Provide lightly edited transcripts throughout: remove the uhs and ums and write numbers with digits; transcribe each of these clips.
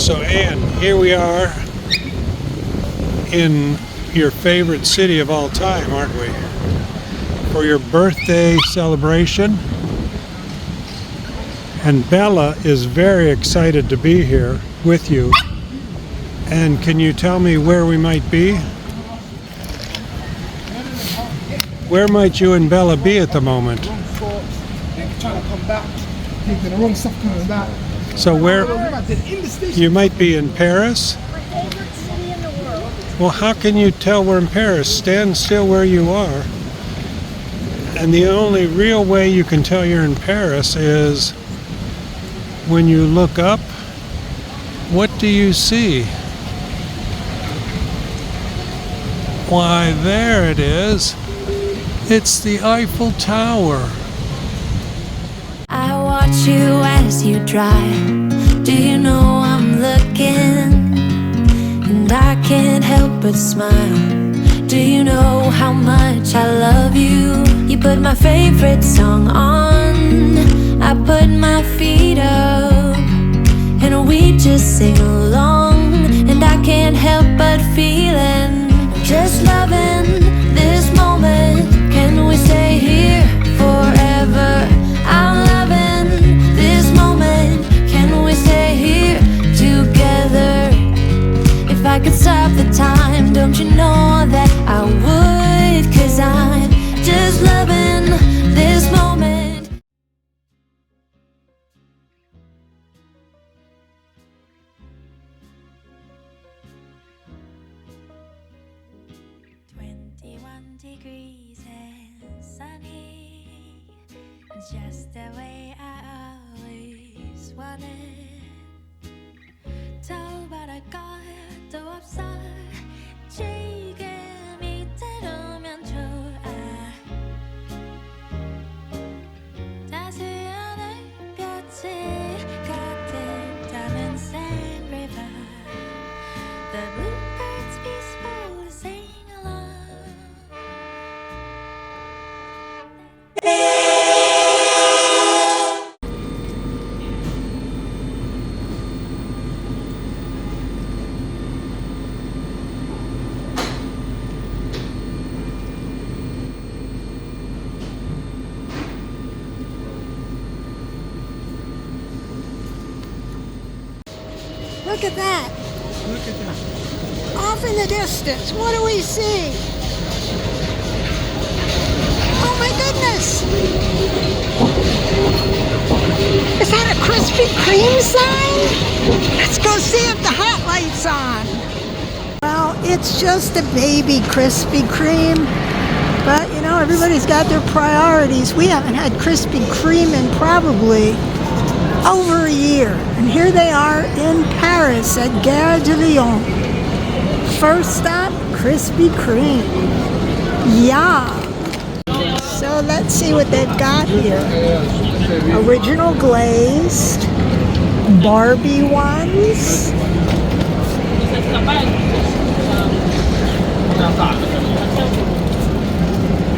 So Anne, here we are in your favorite city of all time, aren't we? For your birthday celebration. And Bella is very excited to be here with you. And can you tell me where we might be? Where might you and Bella be at the moment? Trying to come back. Thinking the wrong stuff coming back. So where? You might be in Paris? My favorite city in the world. Well, how can you tell we're in Paris? Stand still where you are. And the only real way you can tell you're in Paris is when you look up. What do you see? Why, there it is. It's the Eiffel Tower. I watch you as you drive. Do you know I'm looking? And I can't help but smile. Do you know how much I love you? You put my favorite song on. I put my feet up, and we just sing along. And I can't help but feeling, just loving this moment. Can we stay here forever? I'm loving this moment. Can we stay here together? If I could stop the time, don't you know that I would? 'Cause I'm just loving this moment. Degrees and sunny. It's just the way I always wanted. 더바랄까도 없어. 지금 이대로면 좋아. 따스한 햇볕이 가득 담은 sand river. The bluebirds peaceful sing along. Look at that. Look at that. Off in the distance, what do we see? Oh my goodness! Is that a Krispy Kreme sign? Let's go see if the hot light's on. Well, it's just a baby Krispy Kreme. But, you know, everybody's got their priorities. We haven't had Krispy Kreme in probably over a year. And here they are in Paris at Gare de Lyon. First stop, Krispy Kreme. Yeah. So let's see what they've got here. Original glazed, Barbie ones,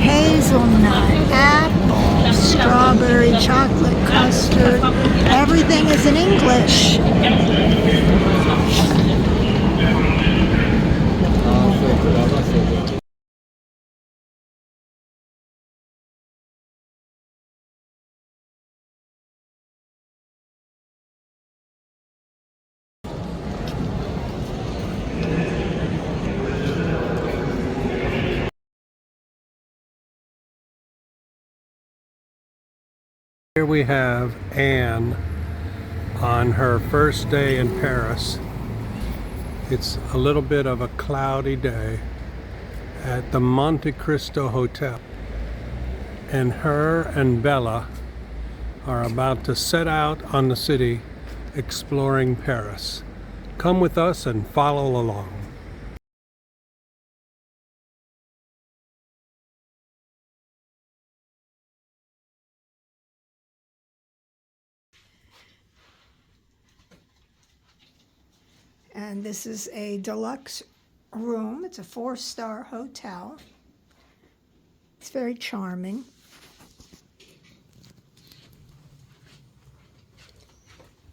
hazelnut, apple, strawberry, chocolate custard. Everything is in English. Here we have Anne on her first day in Paris. It's a little bit of a cloudy day at the Monte Cristo Hotel. And her and Bella are about to set out on the city exploring Paris. Come with us and follow along. And this is a deluxe room. It's a 4-star hotel. It's very charming.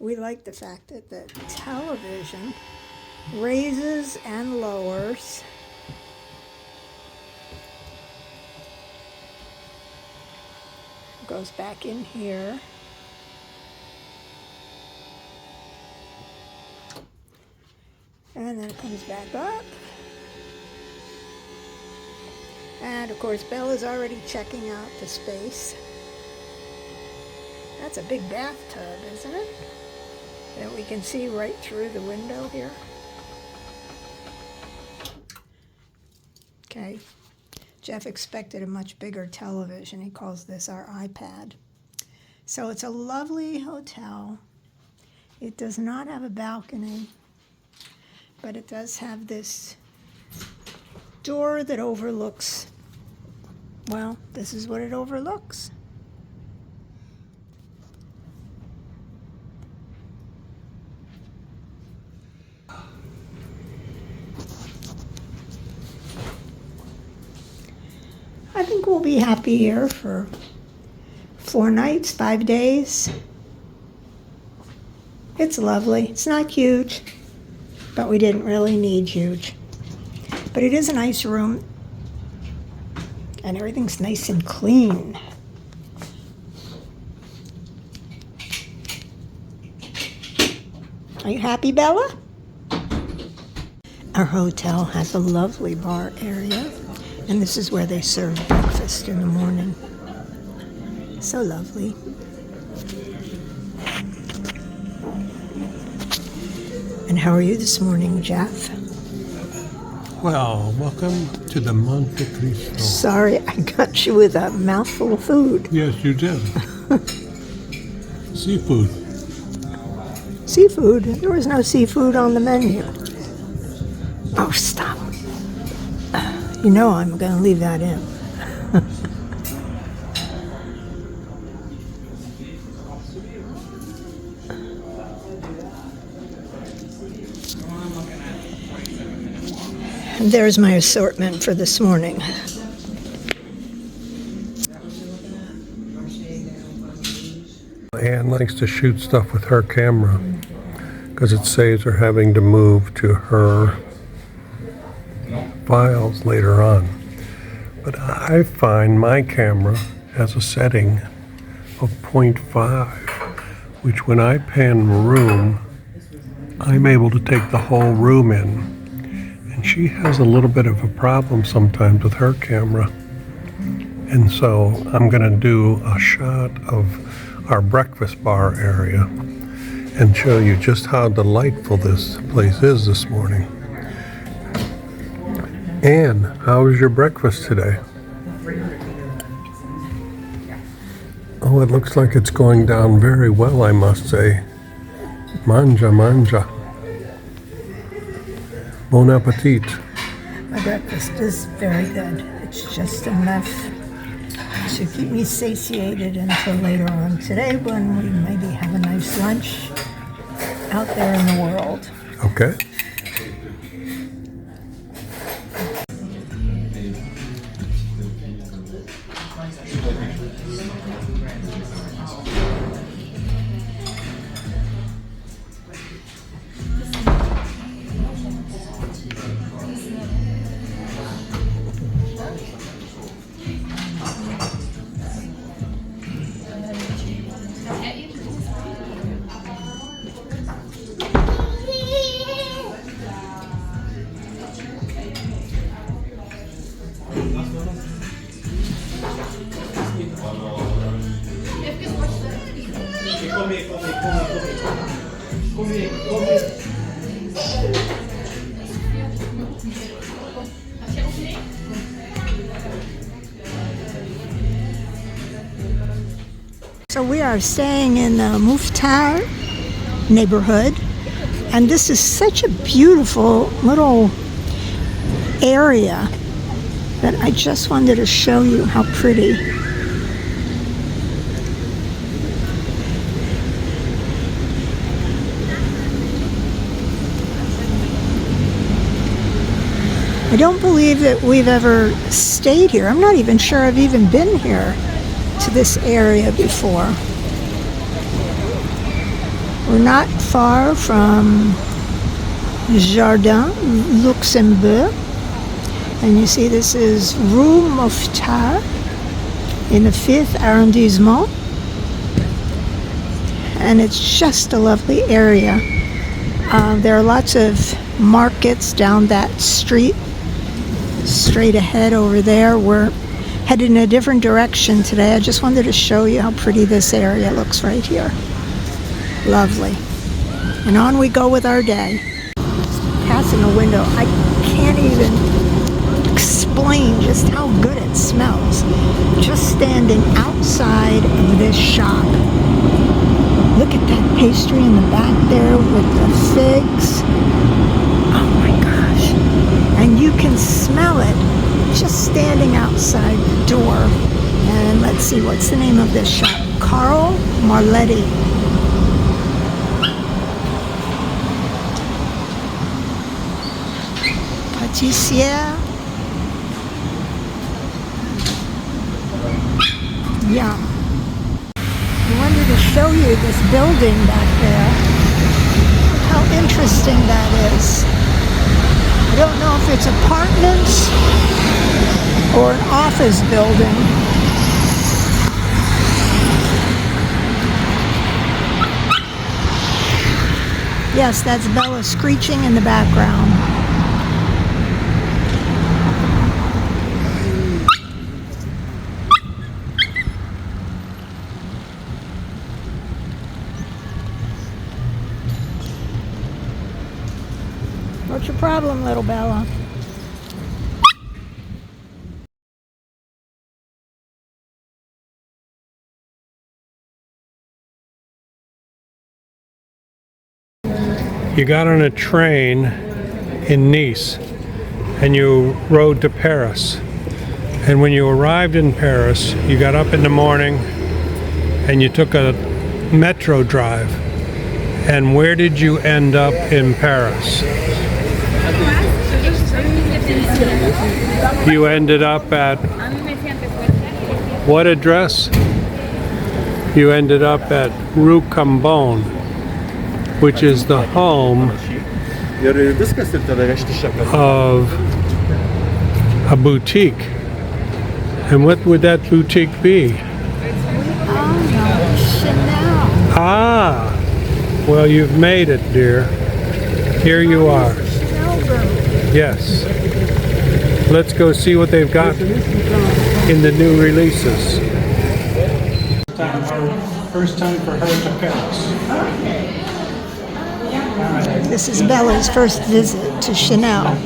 We like the fact that the television raises and lowers. Goes back in here. And then it comes back up. And of course, Bella's already checking out the space. That's a big bathtub, isn't it? That we can see right through the window here. Okay. Jeff expected a much bigger television. He calls this our iPad. So it's a lovely hotel. It does not have a balcony, but it does have this door that overlooks, well, this is what it overlooks. I think we'll be happy here for 4 nights, 5 days. It's lovely. It's not huge, but we didn't really need huge. But it is a nice room, and everything's nice and clean. Are you happy, Bella? Our hotel has a lovely bar area, and this is where they serve breakfast in the morning. So lovely. And how are you this morning, Jeff? Well, welcome to the Monte Cristo. Sorry, I got you with a mouthful of food. Yes, you did. Seafood. Seafood? There was no seafood on the menu. Oh, stop. You know I'm going to leave that in. And there's my assortment for this morning. Anne likes to shoot stuff with her camera because it saves her having to move to her files later on. But I find my camera has a setting of 0.5, which when I pan room, I'm able to take the whole room in. And she has a little bit of a problem sometimes with her camera. And so I'm going to do a shot of our breakfast bar area and show you just how delightful this place is this morning. Anne, how was your breakfast today? Oh, it looks like it's going down very well, I must say. Manja, manja. Bon appetit. My breakfast is very good. It's just enough to keep me satiated until later on today when we maybe have a nice lunch out there in the world. Okay. So we are staying in the Mouffetard neighborhood, and this is such a beautiful little area that I just wanted to show you how pretty. I don't believe that we've ever stayed here. I'm not even sure I've even been here to this area before. We're not far from Jardin Luxembourg. And you see this is Rue Mouffetard in the 5th arrondissement. And it's just a lovely area. There are lots of markets down that street. Straight ahead over there. We're headed in a different direction today. I just wanted to show you how pretty this area looks right here. Lovely. And on we go with our day. Passing the window, I can't even explain just how good it smells. Just standing outside of this shop. Look at that pastry in the back there with the figs. Oh my gosh. And you can smell it just standing outside the door. And let's see, what's the name of this shop? Carl Marletti. Pâtissière. Yeah. I wanted to show you this building back there. Look how interesting that is. I don't know if it's apartments or an office building. Yes, that's Bella screeching in the background. What's your problem, little Bella? You got on a train in Nice and you rode to Paris. And when you arrived in Paris, you got up in the morning and you took a metro drive. And where did you end up in Paris? You ended up at what address? You ended up at Rue Cambon, which is the home of a boutique. And what would that boutique be? Chanel. Ah, well, you've made it, dear. Here you are. Yes. Let's go see what they've got in the new releases. First time for her to Paris. This is Bella's first visit to Chanel.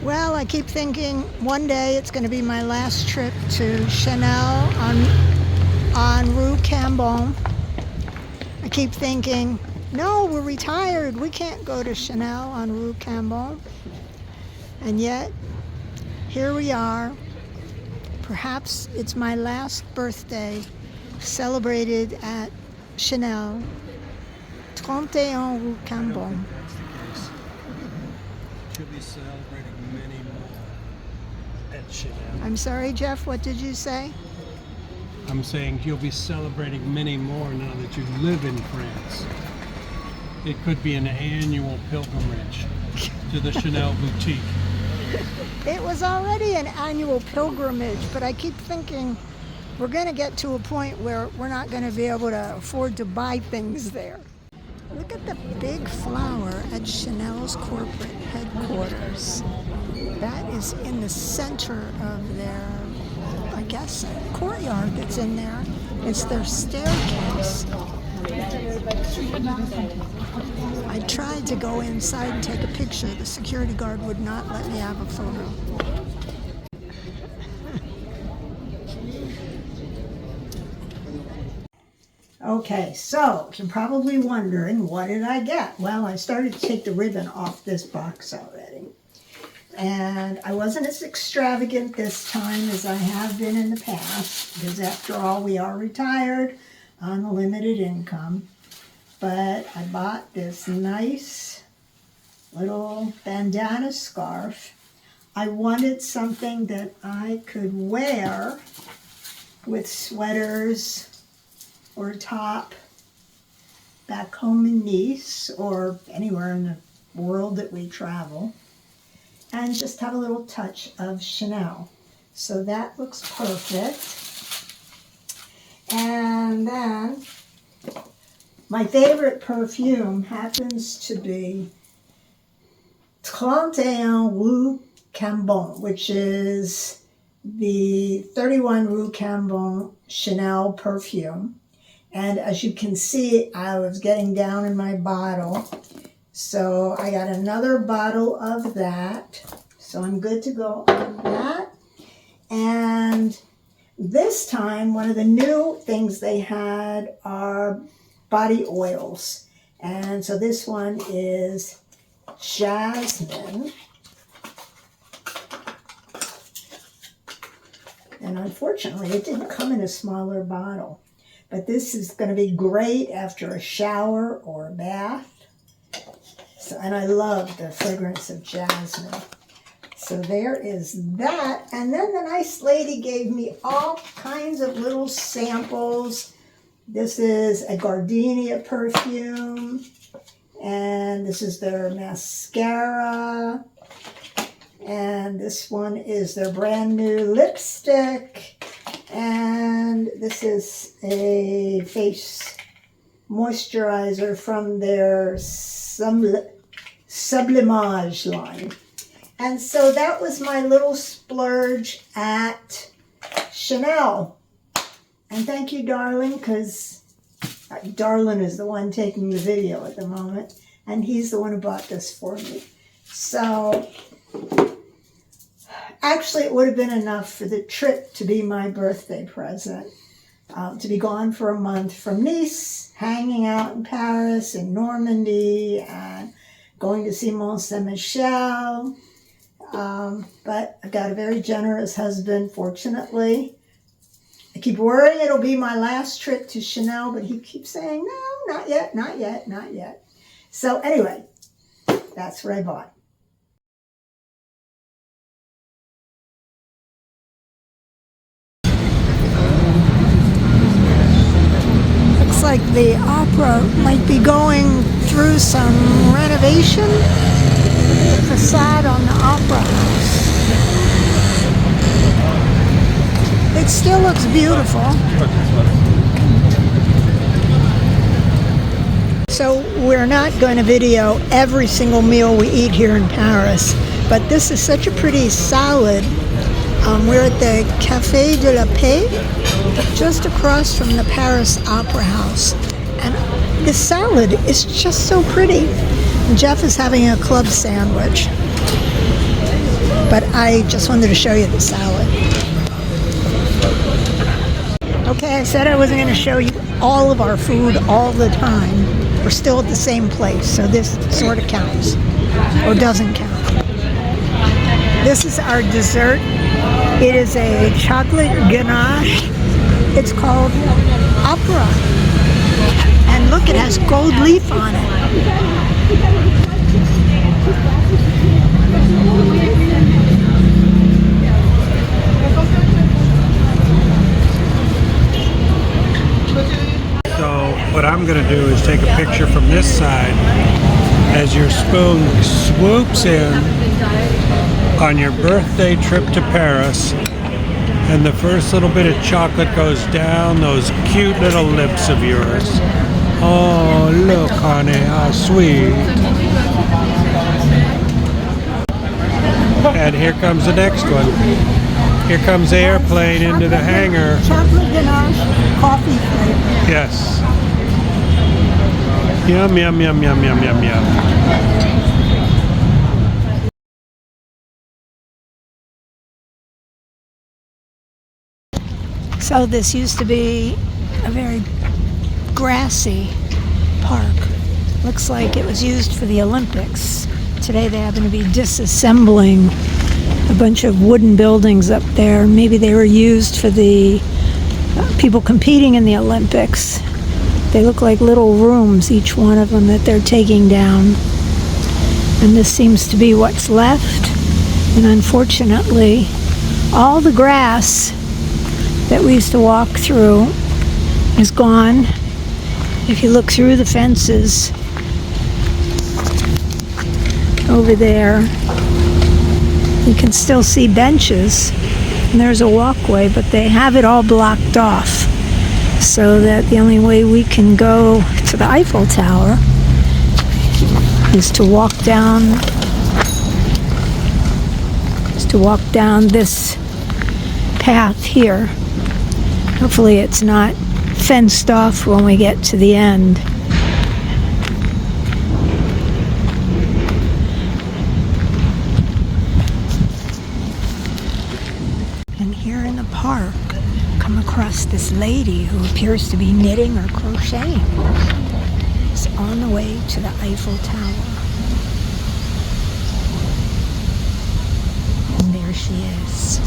Well, I keep thinking one day it's going to be my last trip to Chanel on Rue Cambon. I keep thinking, no, we're retired. We can't go to Chanel on Rue Cambon. And yet, here we are. Perhaps it's my last birthday celebrated at Chanel, 31 Rue Cambon. She'll be celebrating many more at Chanel. I'm sorry, Jeff, what did you say? I'm saying you'll be celebrating many more now that you live in France. It could be an annual pilgrimage to the Chanel boutique. It was already an annual pilgrimage, but I keep thinking we're going to get to a point where we're not going to be able to afford to buy things there. Look at the big flower at Chanel's corporate headquarters. That is in the center of their, I guess, courtyard that's in there. It's their staircase. I tried to go inside and take a picture. The security guard would not let me have a photo. Okay, so you're probably wondering, what did I get? Well, I started to take the ribbon off this box already. And I wasn't as extravagant this time as I have been in the past, because after all, we are retired on a limited income. But I bought this nice little bandana scarf. I wanted something that I could wear with sweaters or a top back home in Nice or anywhere in the world that we travel, and just have a little touch of Chanel. So that looks perfect. And then my favorite perfume happens to be 31 Rue Cambon, which is the 31 Rue Cambon Chanel perfume. And as you can see, I was getting down in my bottle. So I got another bottle of that. So I'm good to go on that. And this time, one of the new things they had are body oils. And so this one is jasmine. And unfortunately, it didn't come in a smaller bottle. But this is going to be great after a shower or a bath. So, and I love the fragrance of jasmine. So there is that. And then the nice lady gave me all kinds of little samples. This is a gardenia perfume. And this is their mascara. And this one is their brand new lipstick. And this is a face moisturizer from their Sublimage line. And so that was my little splurge at Chanel. And thank you, darling, because Darlin is the one taking the video at the moment. And he's the one who bought this for me. So actually, it would have been enough for the trip to be my birthday present. To be gone for a month from Nice, hanging out in Paris and Normandy, and going to see Mont Saint-Michel. But I've got a very generous husband, fortunately. I keep worrying it'll be my last trip to Chanel, but he keeps saying, no, not yet, not yet, not yet. So anyway, that's what I bought. Looks like the opera might be going through some renovation. The facade on the opera house. It still looks beautiful. So we're not going to video every single meal we eat here in Paris, but this is such a pretty salad. We're at the Café de la Paix, just across from the Paris Opera House. And this salad is just so pretty. And Jeff is having a club sandwich. But I just wanted to show you the salad. Okay, I said I wasn't going to show you all of our food all the time. We're still at the same place, so this sort of counts, or doesn't count. This is our dessert. It is a chocolate ganache. It's called opera. And look, it has gold leaf on it. What I'm going to do is take a picture from this side as your spoon swoops in on your birthday trip to Paris, and the first little bit of chocolate goes down those cute little lips of yours. Oh, look, honey, how sweet. And here comes the next one. Here comes the airplane into the hangar. Chocolate ganache, coffee flavor. Yes. Yum, yum, yum, yum, yum, yum, yum. So this used to be a very grassy park. Looks like it was used for the Olympics. Today they happen to be disassembling a bunch of wooden buildings up there. Maybe they were used for the people competing in the Olympics. They look like little rooms, each one of them, that they're taking down. And this seems to be what's left. And unfortunately, all the grass that we used to walk through is gone. If you look through the fences over there, you can still see benches, and there's a walkway, but they have it all blocked off so that the only way we can go to the Eiffel Tower is to walk down this path here. Hopefully it's not fenced off when we get to the end. And here in the park, come across this lady who appears to be knitting or crocheting. She's on the way to the Eiffel Tower. And there she is.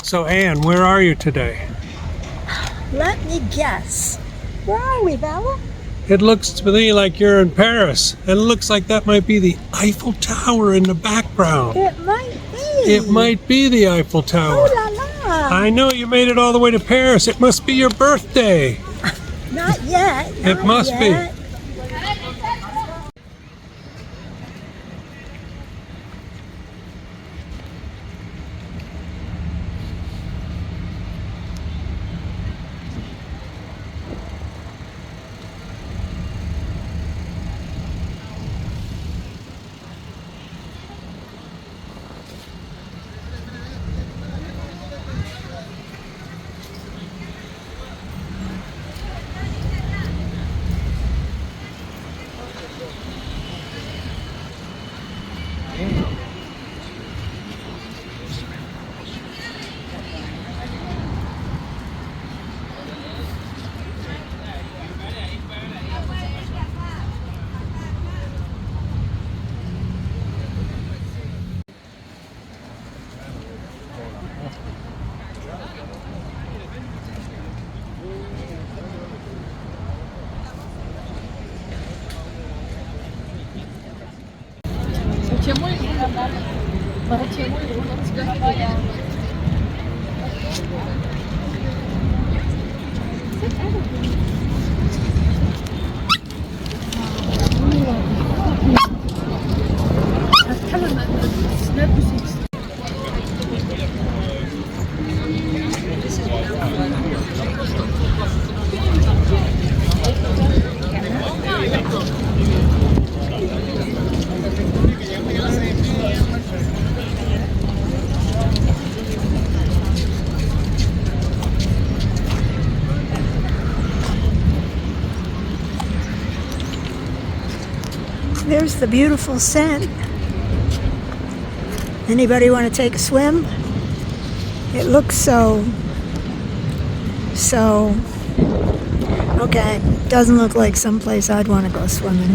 So Anne, where are you today? Let me guess. Where are we, Bella? It looks to me like you're in Paris. And it looks like that might be the Eiffel Tower in the background. It might be. It might be the Eiffel Tower. Oh la la. I know you made it all the way to Paris. It must be your birthday. Not yet. It must be. there's the beautiful Seine. Anybody want to take a swim? It looks so, okay, doesn't look like someplace I'd want to go swimming.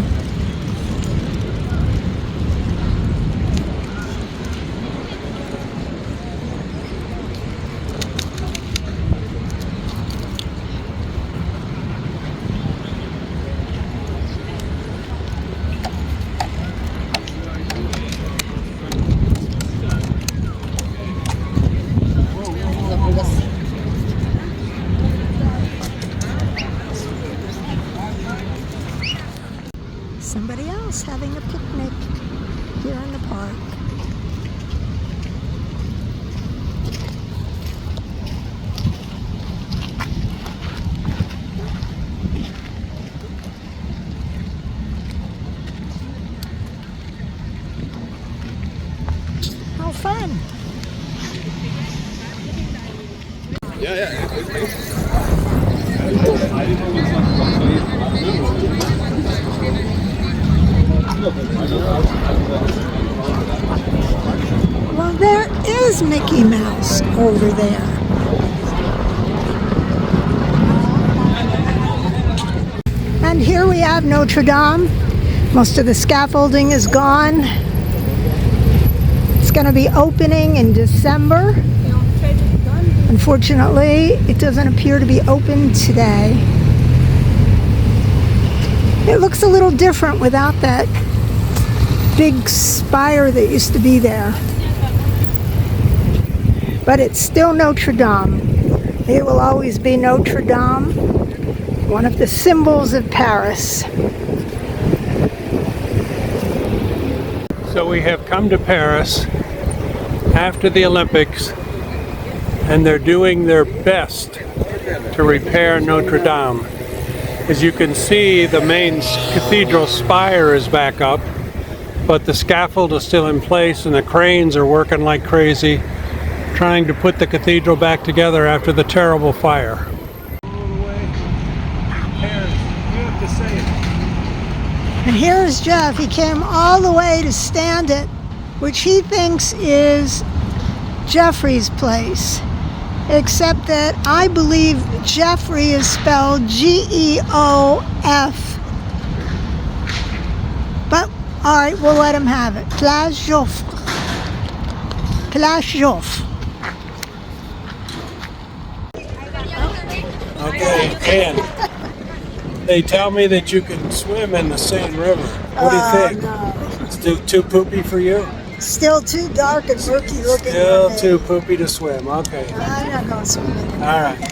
Somebody else having a picnic here in the park. How fun! Well, there is Mickey Mouse over there. And here we have Notre Dame. Most of the scaffolding is gone. It's going to be opening in December. Unfortunately, it doesn't appear to be open today. It looks a little different without that big spire that used to be there. But it's still Notre Dame. It will always be Notre Dame, one of the symbols of Paris. So we have come to Paris after the Olympics, and they're doing their best to repair Notre Dame. As you can see, the main cathedral spire is back up, but the scaffold is still in place and the cranes are working like crazy, trying to put the cathedral back together after the terrible fire. And here's Jeff. He came all the way to stand it, which he thinks is Jeffrey's place. Except that I believe Jeffrey is spelled Geof. But, all right, we'll let him have it. Place Joffre. Place Joffre. Okay, and they tell me that you can swim in the Seine River. What do you think? No. It's too poopy for you? Still too dark and murky looking. Still too poopy to swim. Okay. I'm not going swimming. All right.